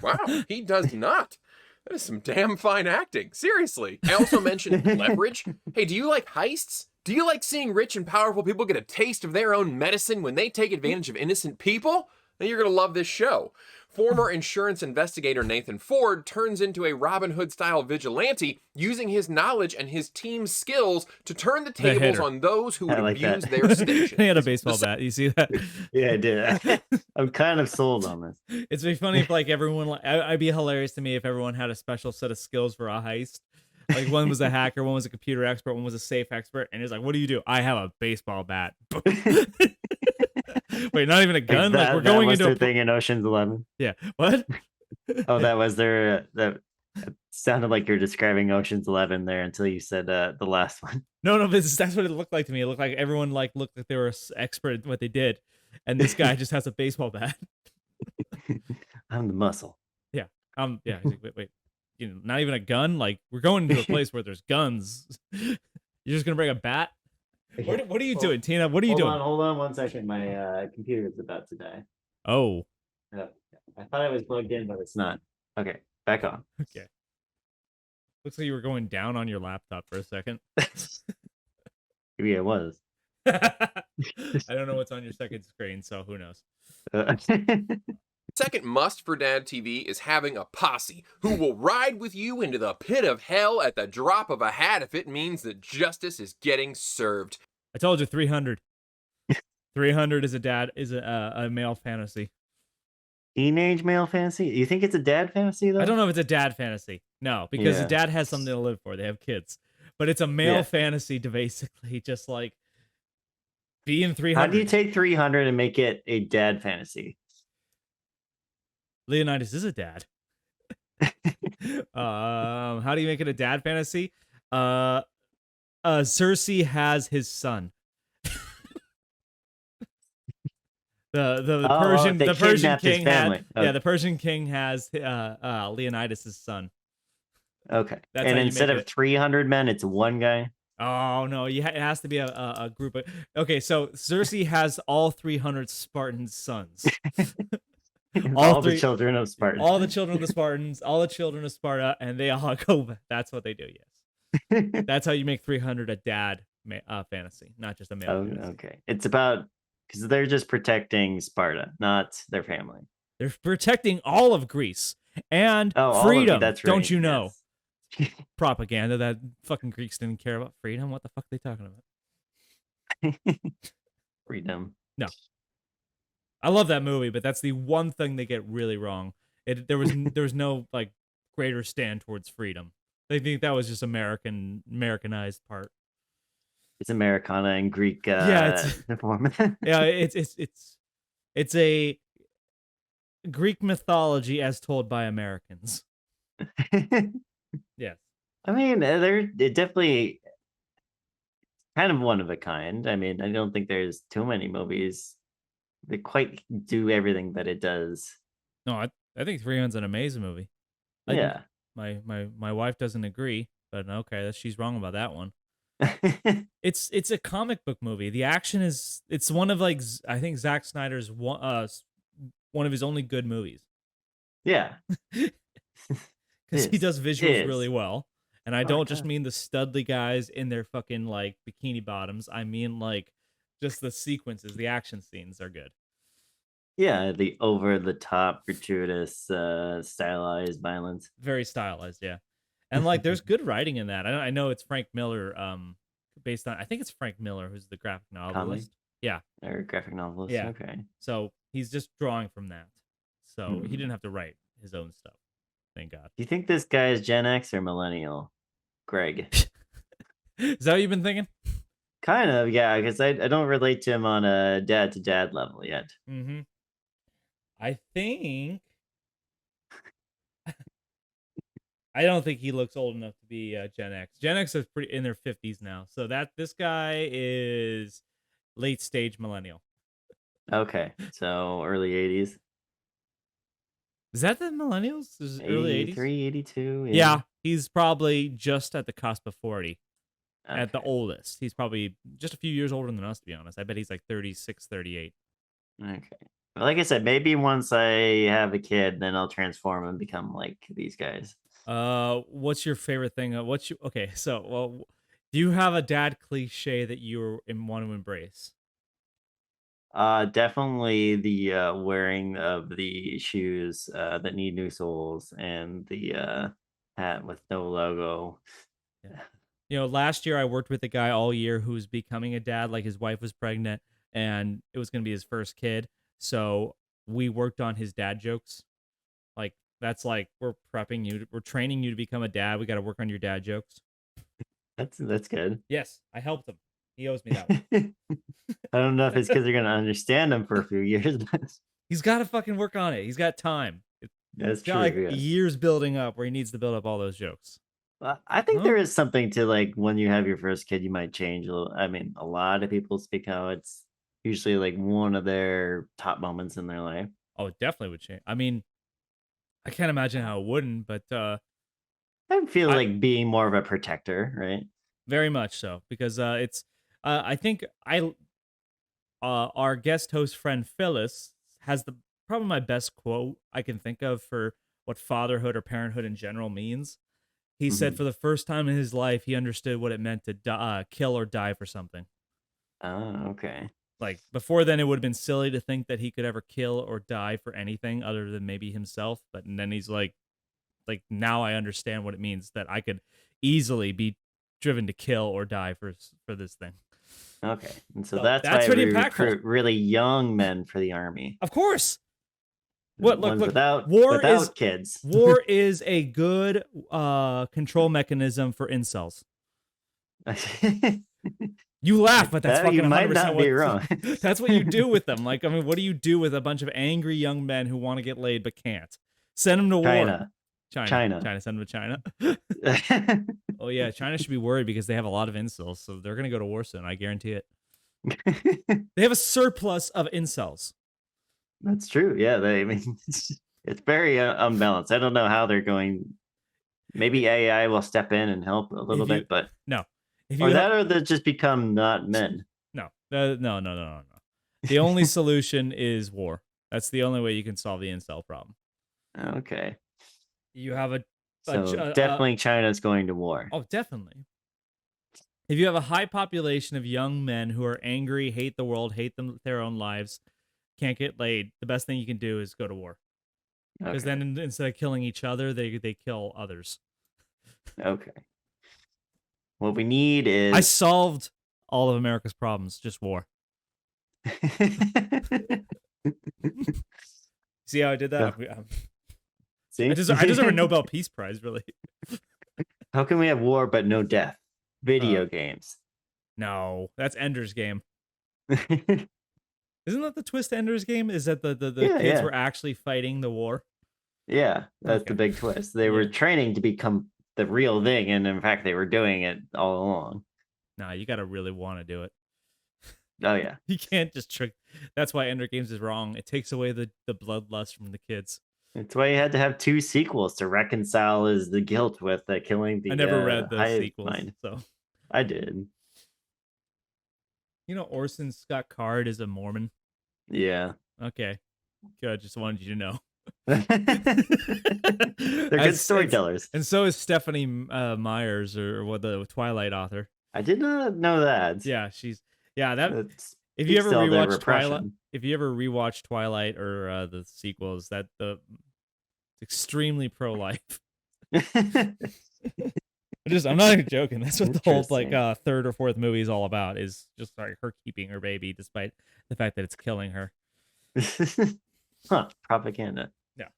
Wow, he does not. That is some damn fine acting. Seriously. I also mentioned leverage. Hey, do you like heists? Do you like seeing rich and powerful people get a taste of their own medicine when they take advantage of innocent people? Then you're going to love this show. Former insurance investigator Nathan Ford turns into a Robin Hood style vigilante using his knowledge and his team's skills to turn the The tables hitter. on those who would I like abuse that. their station. He had a baseball bat. You see that? Yeah, I did. I'm kind of sold on this. It'd be funny if like everyone, I'd be hilarious to me if everyone had a special set of skills for a heist. Like one was a hacker, one was a computer expert, one was a safe expert, and he's like, "What do you do?" I have a baseball bat. Wait, not even a gun. Like we're going into their a thing in Ocean's 11. Yeah. What? Oh, that was their that sounded like you're describing Ocean's 11 there until you said the last one. No, but that's what it looked like to me. It looked like everyone like looked like they were expert at what they did, and this guy just has a baseball bat. I'm the muscle. Yeah. Yeah. He's like, wait. You know, not even a gun. Like we're going into a place where there's guns. You're just gonna bring a bat? What are you doing, Tina? What are you doing? Hold on 1 second. My computer is about to die. Oh. Yeah. I thought it was plugged in, but it's not. Okay, back on. Okay. Looks like you were going down on your laptop for a second. Maybe it was. I don't know what's on your second screen, so who knows? Second must for Dad TV is having a posse who will ride with you into the pit of hell at the drop of a hat if it means that justice is getting served. I told you 300. 300 is a male fantasy. Teenage male fantasy? You think it's a dad fantasy though? I don't know if it's a dad fantasy. No, because the dad has something to live for. They have kids. But it's a male fantasy to basically just like be in 300. How do you take 300 and make it a dad fantasy? Leonidas is a dad. How do you make it a dad fantasy? Cersei has his son. The Persian king had the Persian king has Leonidas' son. Okay. And instead of 300 men, it's one guy. Oh no, it has to be a group of. Okay, so Cersei has all 300 Spartan sons. all the children of Sparta. All the children of the Spartans, all the children of Sparta, and they all go. That's what they do. Yes, that's how you make 300 a dad fantasy, not just a male. Fantasy. Okay, it's about because they're just protecting Sparta, not their family. They're protecting all of Greece and freedom. That's right. Don't you know? Yes. Propaganda that fucking Greeks didn't care about freedom. What the fuck are they talking about? Freedom. No. I love that movie, but that's the one thing they get really wrong. There was no like greater stand towards freedom. They think that was just Americanized part. It's Americana and Greek. It's a Greek mythology as told by Americans. Yes. I mean, they're definitely kind of one of a kind. I mean, I don't think there's too many movies that quite do everything that it does. No, I think 300's an amazing movie. My wife doesn't agree, but okay, she's wrong about that one. It's a comic book movie. The action it's one of like I think Zack Snyder's one of his only good movies. Yeah. Because he does visuals really well. And I don't just mean the studly guys in their fucking like bikini bottoms. I mean like just the sequences, the action scenes are good. Yeah, the over the top, gratuitous, stylized violence. Very stylized, yeah. And like there's good writing in that. I know it's Frank Miller, based on I think it's Frank Miller who's the graphic novelist. Comedy? Yeah. Or graphic novelist. Yeah. Okay. So he's just drawing from that. So he didn't have to write his own stuff. Thank God. Do you think this guy is Gen X or millennial? Greg. Is that what you've been thinking? Kind of, yeah, because I don't relate to him on a dad to dad level yet. Mm-hmm. I think I don't think he looks old enough to be Gen X. Gen X is pretty in their 50s now. So this guy is late stage millennial. Okay. So early 80s. Is that the millennials? Is early 80s? 83, 82. Yeah, he's probably just at the cusp of 40. Okay. At the oldest. He's probably just a few years older than us, to be honest. I bet he's like 36, 38. Okay. Like I said, maybe once I have a kid, then I'll transform and become like these guys. What's your favorite thing? Okay? So, well, do you have a dad cliche that want to embrace? Definitely the wearing of the shoes that need new soles and the hat with no logo. Yeah. Last year I worked with a guy all year who was becoming a dad. Like his wife was pregnant, and it was going to be his first kid. So we worked on his dad jokes. Like that's like we're prepping you, we're training you to become a dad. We got to work on your dad jokes. That's good. Yes, I helped him. He owes me that one. I don't know if his kids are gonna understand him for a few years, but He's got to fucking work on it. He's got time. It's that's got true. like Yes. years building up where he needs to build up all those jokes. I think Huh? there is something to like when you have your first kid, you might change a little. I mean, a lot of people speak how it's usually like one of their top moments in their life. Oh, it definitely would change. I mean, I can't imagine how it wouldn't, but I feel I like being more of a protector, right? very much so because it's I think I our guest host friend Phyllis has the probably my best quote I can think of for what fatherhood or parenthood in general means. He said Mhm. for the first time in his life, he understood what it meant to kill or die for something. Oh, okay. Like before then, it would have been silly to think that he could ever kill or die for anything other than maybe himself. But and then he's like now I understand what it means that I could easily be driven to kill or die for this thing. Okay. And so So that's that's why pretty we impactful. recruit really young men for the army. Of course. The What ones look without war is without kids. war is a good control mechanism for incels. You laugh, but that's That you fucking might 100% not be what wrong. that's what you do with them. Like, I mean, what do you do with a bunch of angry young men who want to get laid but can't? Send them to war. China. China. China. Send them to China. Oh yeah, China should be worried because they have a lot of incels, so they're gonna go to war soon. I guarantee it. They have a surplus of incels. That's true. Yeah, I mean, it's very unbalanced. I don't know how they're going. Maybe AI will step in and help a little If you bit, but no, if or you that or they just become not men. no, no. The only solution is war. That's the only way you can solve the incel problem. Okay, You have so definitely China's going to war. oh, definitely. If you have a high population of young men who are angry, hate the world, their own lives, can't get laid, the best thing you can do is go to war. Because Okay, then instead of killing each other, they kill others. okay. What we need I is solved all of America's problems, just war. See how I did that? see. I deserve a Nobel Peace Prize, really. How can we have war but no death? Video Uh, games. No, that's Ender's Game. Isn't that the twist to Ender's Game? Is that the Yeah, kids yeah. were actually fighting the war? Yeah, that's the Okay. big twist. They were Yeah. training to become the real thing, and in fact, they were doing it all along. Nah, you gotta really want to do it. Oh yeah, You can't just trick. That's why Ender Games is wrong. It takes away the bloodlust from the kids. that's why you had to have two sequels to reconcile is the guilt with killing the I never read the hive sequels, mind. so I did. Orson Scott Card is a Mormon. Yeah, Okay, good. Just wanted you to know. they're good storytellers. And so is Stephanie Myers, or what, the Twilight author. I did not know that. Yeah, that. It's If you ever still their rewatch Twilight, repression. if you ever rewatch Twilight or the sequels, that the extremely pro life. I'm not even joking. That's what the whole like third or fourth movie is all about. Is just like her keeping her baby, despite the fact that it's killing her. Huh? Propaganda. Yeah.